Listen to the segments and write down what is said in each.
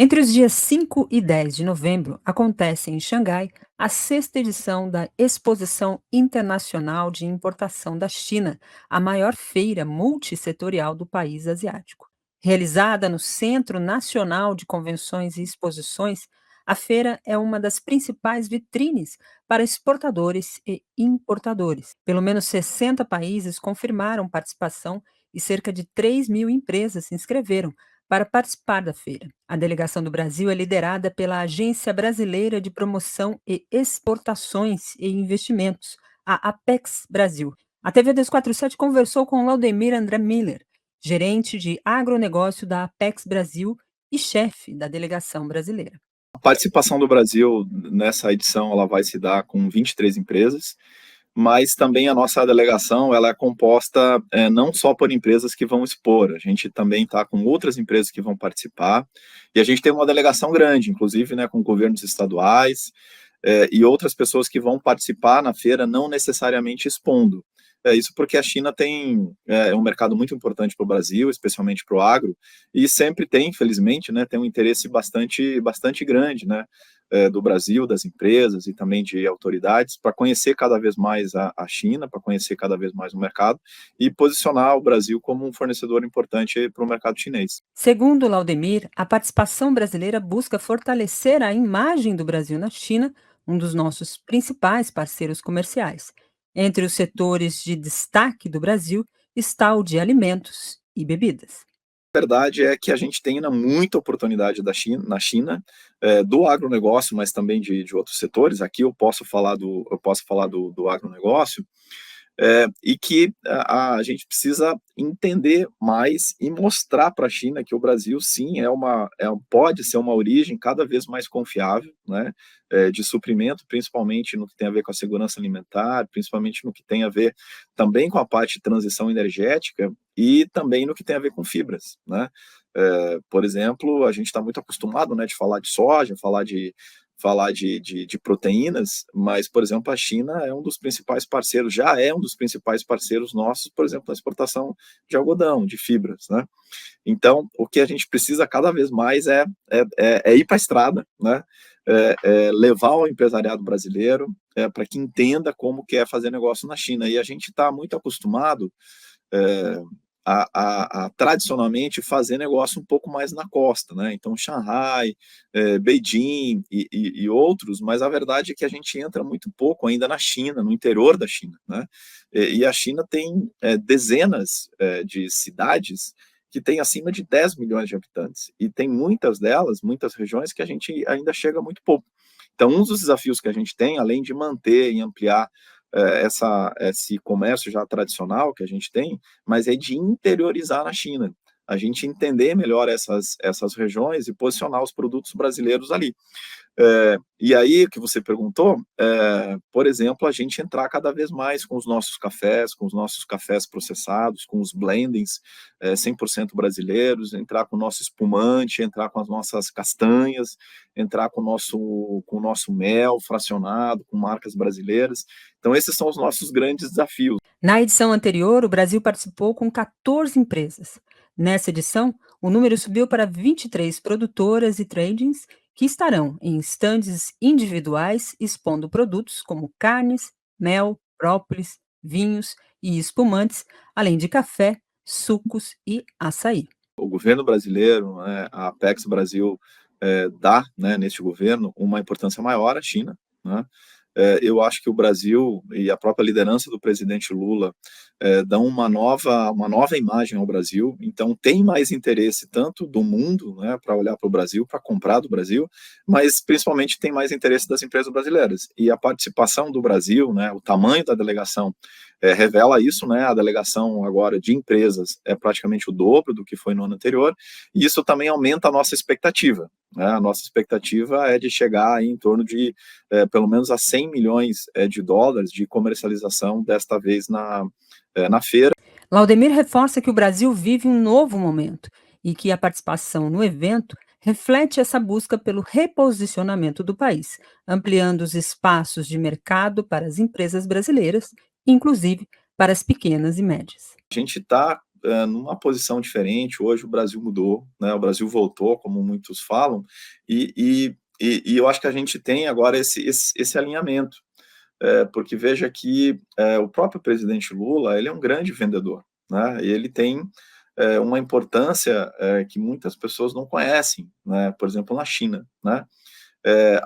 Entre os dias 5 e 10 de novembro, acontece em Xangai a sexta edição da Exposição Internacional de Importação da China, a maior feira multissetorial do país asiático. Realizada no Centro Nacional de Convenções e Exposições, a feira é uma das principais vitrines para exportadores e importadores. Pelo menos 60 países confirmaram participação e cerca de 3.000 empresas se inscreveram para participar da feira. A delegação do Brasil é liderada pela Agência Brasileira de Promoção e Exportações e Investimentos, a Apex Brasil. A TV 247 conversou com Laudemir André Miller, gerente de agronegócio da Apex Brasil e chefe da delegação brasileira. A participação do Brasil nessa edição ela vai se dar com 23 empresas, mas também a nossa delegação ela é composta não só por empresas que vão expor, a gente também está com outras empresas que vão participar, e a gente tem uma delegação grande, inclusive com governos estaduais e outras pessoas que vão participar na feira, não necessariamente expondo. Isso porque a China tem um mercado muito importante para o Brasil, especialmente para o agro, e sempre tem, infelizmente, tem um interesse bastante grande, do Brasil, das empresas e também de autoridades, para conhecer cada vez mais a China, para conhecer cada vez mais o mercado e posicionar o Brasil como um fornecedor importante para o mercado chinês. Segundo Laudemir, a participação brasileira busca fortalecer a imagem do Brasil na China, um dos nossos principais parceiros comerciais. Entre os setores de destaque do Brasil está o de alimentos e bebidas. A verdade é que a gente tem ainda muita oportunidade na China, do agronegócio, mas também de outros setores. Aqui eu posso falar do agronegócio, e que a gente precisa entender mais e mostrar para a China que o Brasil, sim, pode ser uma origem cada vez mais confiável, de suprimento, principalmente no que tem a ver com a segurança alimentar, principalmente no que tem a ver também com a parte de transição energética e também no que tem a ver com fibras, por exemplo, a gente está muito acostumado, de falar de soja, falar de proteínas, mas, por exemplo, a China é um dos principais parceiros, já é um dos principais parceiros nossos, por exemplo, na exportação de algodão, de fibras, Então, o que a gente precisa cada vez mais é ir para a estrada, levar o empresariado brasileiro para que entenda como que é fazer negócio na China. E a gente está muito acostumado é, a tradicionalmente fazer negócio um pouco mais na costa, Então, Shanghai, Beijing e outros, mas a verdade é que a gente entra muito pouco ainda na China, no interior da China, E a China tem dezenas de cidades que têm acima de 10 milhões de habitantes, e tem muitas delas, muitas regiões que a gente ainda chega muito pouco. Então, um dos desafios que a gente tem, além de manter e ampliar esse comércio já tradicional que a gente tem, mas é de interiorizar na China, a gente entender melhor essas regiões e posicionar os produtos brasileiros ali. E aí, o que você perguntou, por exemplo, a gente entrar cada vez mais com os nossos cafés processados, com os blendings 100% brasileiros, entrar com o nosso espumante, entrar com as nossas castanhas, entrar com o nosso mel fracionado, com marcas brasileiras. Então, esses são os nossos grandes desafios. Na edição anterior, o Brasil participou com 14 empresas. Nessa edição, o número subiu para 23 produtoras e tradings que estarão em estandes individuais expondo produtos como carnes, mel, própolis, vinhos e espumantes, além de café, sucos e açaí. O governo brasileiro, a Apex Brasil, dá, neste governo, uma importância maior à China, eu acho que o Brasil e a própria liderança do presidente Lula dão uma nova imagem ao Brasil, então tem mais interesse tanto do mundo, para olhar para o Brasil, para comprar do Brasil, mas principalmente tem mais interesse das empresas brasileiras. E a participação do Brasil, o tamanho da delegação, revela isso, a delegação agora de empresas é praticamente o dobro do que foi no ano anterior, e isso também aumenta a nossa expectativa. A nossa expectativa é de chegar aí em torno de pelo menos a 100 milhões de dólares de comercialização, desta vez na feira. Laudemir reforça que o Brasil vive um novo momento e que a participação no evento reflete essa busca pelo reposicionamento do país, ampliando os espaços de mercado para as empresas brasileiras, inclusive para as pequenas e médias. A gente está numa posição diferente. Hoje o Brasil mudou, né, o Brasil voltou, como muitos falam, e eu acho que a gente tem agora esse alinhamento, porque veja que o próprio presidente Lula, ele é um grande vendedor, né, e ele tem uma importância que muitas pessoas não conhecem, né, por exemplo, na China, né,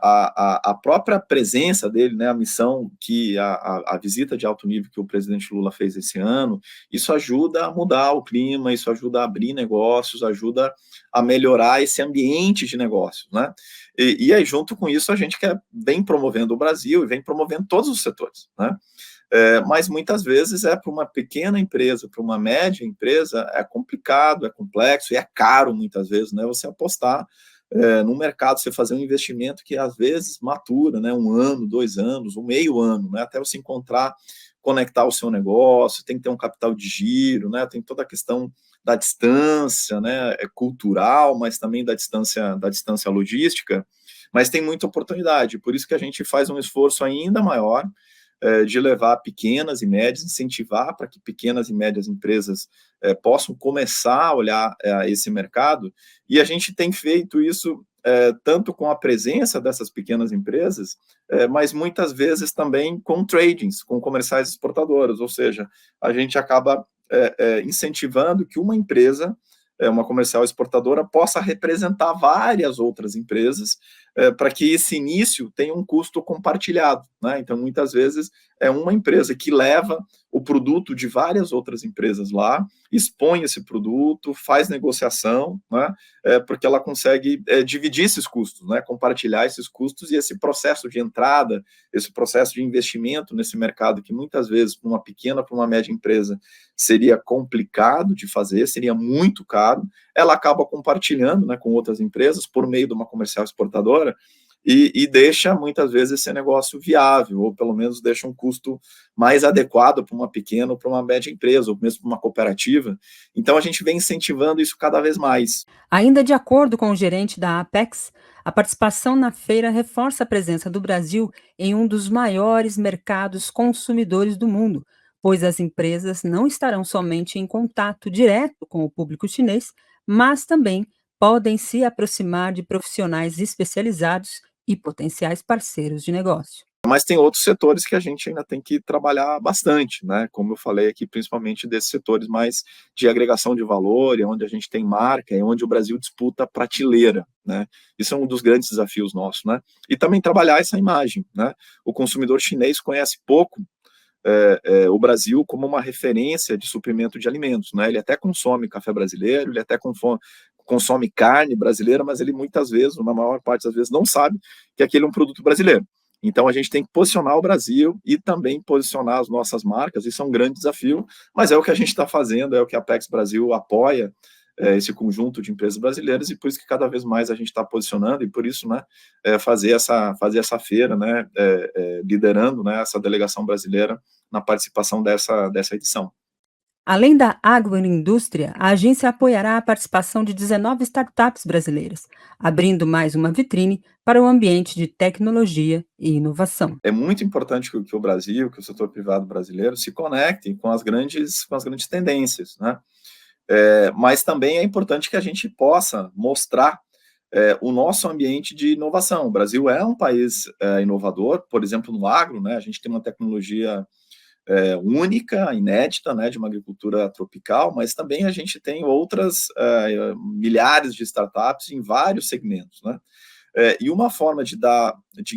a própria presença dele, né, a missão que a visita de alto nível que o presidente Lula fez esse ano, isso ajuda a mudar o clima, isso ajuda a abrir negócios, ajuda a melhorar esse ambiente de negócios, né? E aí, junto com isso, a gente vem promovendo o Brasil e vem promovendo todos os setores, né? Mas muitas vezes para uma pequena empresa, para uma média empresa, é complicado, é complexo e é caro muitas vezes, né? Você apostar no mercado, você fazer um investimento que às vezes matura, né? 1 ano, 2 anos, um meio ano, né? Até você encontrar, conectar o seu negócio, tem que ter um capital de giro, né? Tem toda a questão da distância, né? Cultural, mas também da distância logística, mas tem muita oportunidade, por isso que a gente faz um esforço ainda maior de levar pequenas e médias, incentivar para que pequenas e médias empresas possam começar a olhar esse mercado, e a gente tem feito isso tanto com a presença dessas pequenas empresas, mas muitas vezes também com tradings, com comerciais exportadoras, ou seja, a gente acaba incentivando que uma empresa, uma comercial exportadora, possa representar várias outras empresas, para que esse início tenha um custo compartilhado, né? Então, muitas vezes, é uma empresa que leva o produto de várias outras empresas lá, expõe esse produto, faz negociação, né? Porque ela consegue dividir esses custos, né? Compartilhar esses custos, e esse processo de entrada, esse processo de investimento nesse mercado, que muitas vezes, para uma pequena, para uma média empresa, seria complicado de fazer, seria muito caro, ela acaba compartilhando, né, com outras empresas por meio de uma comercial exportadora, e deixa muitas vezes esse negócio viável, ou pelo menos deixa um custo mais adequado para uma pequena ou para uma média empresa, ou mesmo para uma cooperativa. Então a gente vem incentivando isso cada vez mais. Ainda de acordo com o gerente da Apex, a participação na feira reforça a presença do Brasil em um dos maiores mercados consumidores do mundo, pois as empresas não estarão somente em contato direto com o público chinês, mas também podem se aproximar de profissionais especializados e potenciais parceiros de negócio. Mas tem outros setores que a gente ainda tem que trabalhar bastante, né? Como eu falei aqui, principalmente desses setores mais de agregação de valor, e onde a gente tem marca, e onde o Brasil disputa prateleira, né? Isso é um dos grandes desafios nossos, né? E também trabalhar essa imagem, né? O consumidor chinês conhece pouco o Brasil como uma referência de suprimento de alimentos, né? Ele até consome café brasileiro, ele até consome carne brasileira, mas ele muitas vezes, na maior parte das vezes, não sabe que aquele é um produto brasileiro. Então a gente tem que posicionar o Brasil e também posicionar as nossas marcas. Isso é um grande desafio, mas é o que a gente está fazendo, é o que a Apex Brasil apoia, esse conjunto de empresas brasileiras, e por isso que cada vez mais a gente está posicionando, e por isso, né, fazer essa feira, né, liderando, né, essa delegação brasileira na participação dessa edição. Além da agroindústria, a agência apoiará a participação de 19 startups brasileiras, abrindo mais uma vitrine para o ambiente de tecnologia e inovação. É muito importante que o Brasil, que o setor privado brasileiro se conecte com as grandes tendências, né? Mas também é importante que a gente possa mostrar o nosso ambiente de inovação. O Brasil é um país inovador, por exemplo, no agro, né? A gente tem uma tecnologia única, inédita, né, de uma agricultura tropical, mas também a gente tem outras milhares de startups em vários segmentos, né? E uma forma de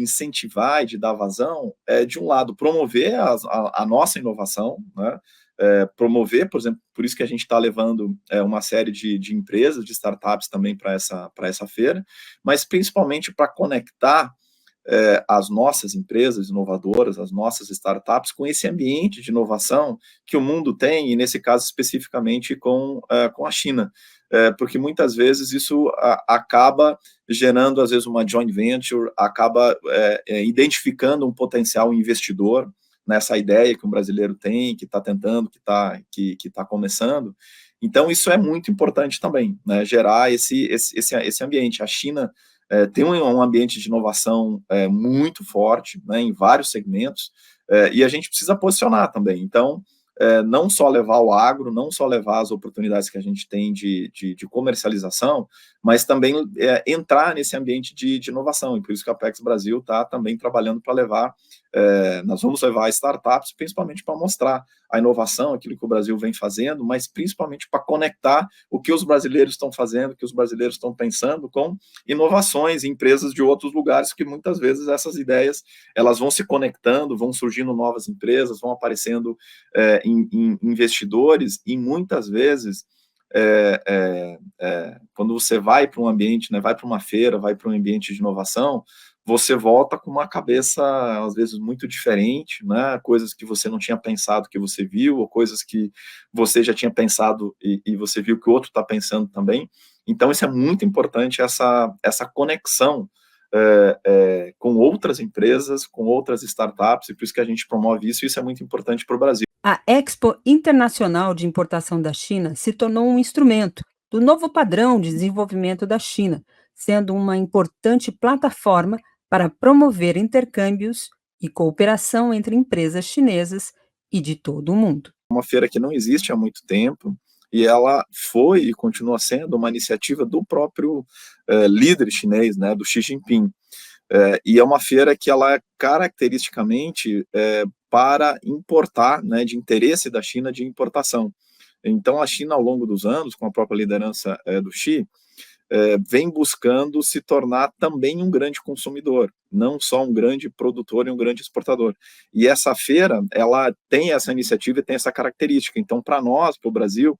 incentivar e de dar vazão é, de um lado, promover a nossa inovação, né? Promover, por exemplo, por isso que a gente está levando uma série de empresas, de startups também para essa feira, mas principalmente para conectar as nossas empresas inovadoras, as nossas startups, com esse ambiente de inovação que o mundo tem, e nesse caso especificamente com a China. Porque muitas vezes isso acaba gerando, às vezes, uma joint venture, acaba identificando um potencial investidor nessa ideia que um brasileiro tem, que está tentando, que tá começando. Então, isso é muito importante também, né, gerar esse ambiente. A China tem um ambiente de inovação muito forte, né, em vários segmentos, e a gente precisa posicionar também. Então, não só levar o agro, não só levar as oportunidades que a gente tem de comercialização, mas também entrar nesse ambiente de inovação, e por isso que a Apex Brasil está também trabalhando para levar, nós vamos levar startups, principalmente para mostrar a inovação, aquilo que o Brasil vem fazendo, mas principalmente para conectar o que os brasileiros estão fazendo, o que os brasileiros estão pensando com inovações em empresas de outros lugares, que muitas vezes essas ideias, elas vão se conectando, vão surgindo novas empresas, vão aparecendo em investidores, e muitas vezes quando você vai para um ambiente, né, vai para uma feira, vai para um ambiente de inovação, você volta com uma cabeça, às vezes, muito diferente, né? Coisas que você não tinha pensado que você viu, ou coisas que você já tinha pensado e você viu que o outro está pensando também. Então, isso é muito importante, essa conexão com outras empresas, com outras startups, e por isso que a gente promove isso, e isso é muito importante para o Brasil. A Expo Internacional de Importação da China se tornou um instrumento do novo padrão de desenvolvimento da China, sendo uma importante plataforma para promover intercâmbios e cooperação entre empresas chinesas e de todo o mundo. Uma feira que não existe há muito tempo, e ela foi e continua sendo uma iniciativa do próprio líder chinês, né, do Xi Jinping. E é uma feira que ela é caracteristicamente para importar, né, de interesse da China de importação. Então, a China, ao longo dos anos, com a própria liderança do Xi, vem buscando se tornar também um grande consumidor, não só um grande produtor e um grande exportador. E essa feira, ela tem essa iniciativa e tem essa característica. Então, para nós, para o Brasil,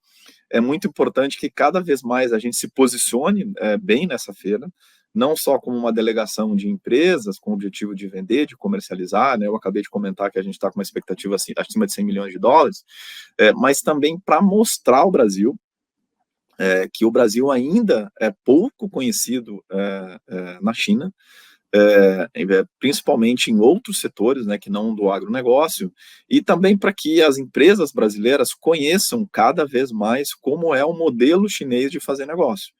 é muito importante que cada vez mais a gente se posicione bem nessa feira, não só como uma delegação de empresas com o objetivo de vender, de comercializar, né? Eu acabei de comentar que a gente está com uma expectativa acima de 100 milhões de dólares, mas também para mostrar o Brasil, que o Brasil ainda é pouco conhecido na China, principalmente em outros setores, né, que não do agronegócio, e também para que as empresas brasileiras conheçam cada vez mais como é o modelo chinês de fazer negócio.